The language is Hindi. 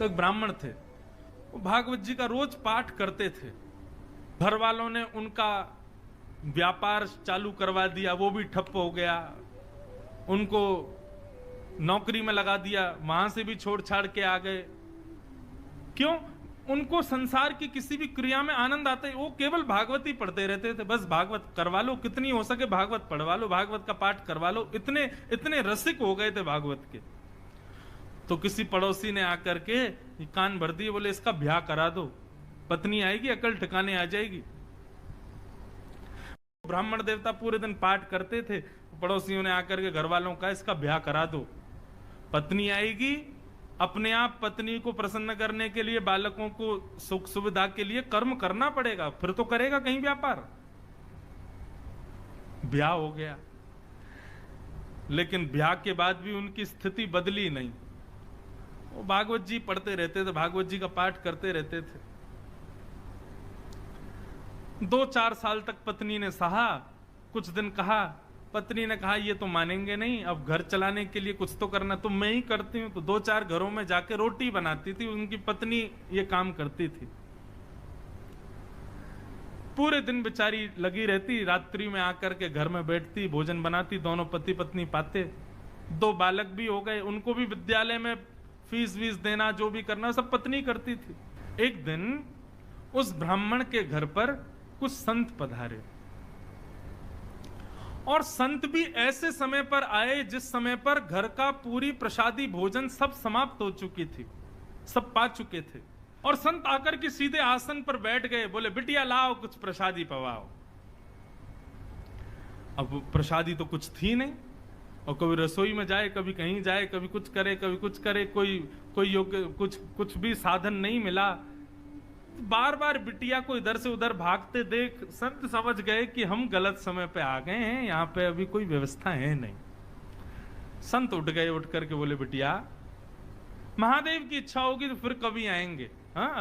तो एक ब्राह्मण थे, वो भागवत जी का रोज पाठ करते थे। घर वालों ने उनका व्यापार चालू करवा दिया, वो भी ठप हो गया। उनको नौकरी में लगा दिया, वहां से भी छोड़ छाड़ के आ गए। क्यों? उनको संसार की किसी भी क्रिया में आनंद आता है, वो केवल भागवत ही पढ़ते रहते थे। बस भागवत करवा लो, कितनी हो सके भागवत पढ़वा लो, भागवत का पाठ करवा लो। इतने इतने रसिक हो गए थे भागवत के। तो किसी पड़ोसी ने आकर के कान भर दिए, बोले इसका ब्याह करा दो, पत्नी आएगी अकल ठिकाने आ जाएगी। ब्राह्मण देवता पूरे दिन पाठ करते थे, पड़ोसियों ने आकर के घर वालों का इसका ब्याह करा दो, पत्नी आएगी, अपने आप पत्नी को प्रसन्न करने के लिए, बालकों को सुख सुविधा के लिए कर्म करना पड़ेगा, फिर तो करेगा कहीं व्यापार। ब्याह हो गया, लेकिन ब्याह के बाद भी उनकी स्थिति बदली नहीं। वो भागवत जी पढ़ते रहते थे, भागवत जी का पाठ करते रहते थे। 2-4 साल तक पत्नी ने सहा। कुछ दिन कहा, पत्नी ने कहा ये तो मानेंगे नहीं, अब घर चलाने के लिए कुछ तो करना, तो मैं ही करती हूं। तो 2-4 घरों में जाके रोटी बनाती थी, उनकी पत्नी ये काम करती थी। पूरे दिन बेचारी लगी रहती, रात्रि में आकर के घर में बैठती, भोजन बनाती, दोनों पति पत्नी पाते। 2 बालक भी हो गए, उनको भी विद्यालय में फीस वीस देना, जो भी करना सब पत्नी करती थी। एक दिन उस ब्राह्मण के घर पर कुछ संत पधारे, और संत भी ऐसे समय पर आए जिस समय पर घर का पूरी प्रसादी भोजन सब समाप्त हो चुकी थी, सब पा चुके थे। और संत आकर के सीधे आसन पर बैठ गए, बोले बिटिया लाओ कुछ प्रसादी पवाओ। अब प्रसादी तो कुछ थी नहीं, और कभी रसोई में जाए, कभी कहीं जाए, कभी कुछ करे, कभी कुछ करे, कोई योग्य कुछ भी साधन नहीं मिला। बार बार बिटिया को इधर से उधर भागते देख संत समझ गए कि हम गलत समय पे आ गए हैं, यहां पे अभी कोई व्यवस्था है नहीं। संत उठ गए, उठ करके बोले बिटिया महादेव की इच्छा होगी तो फिर कभी आएंगे, हाँ।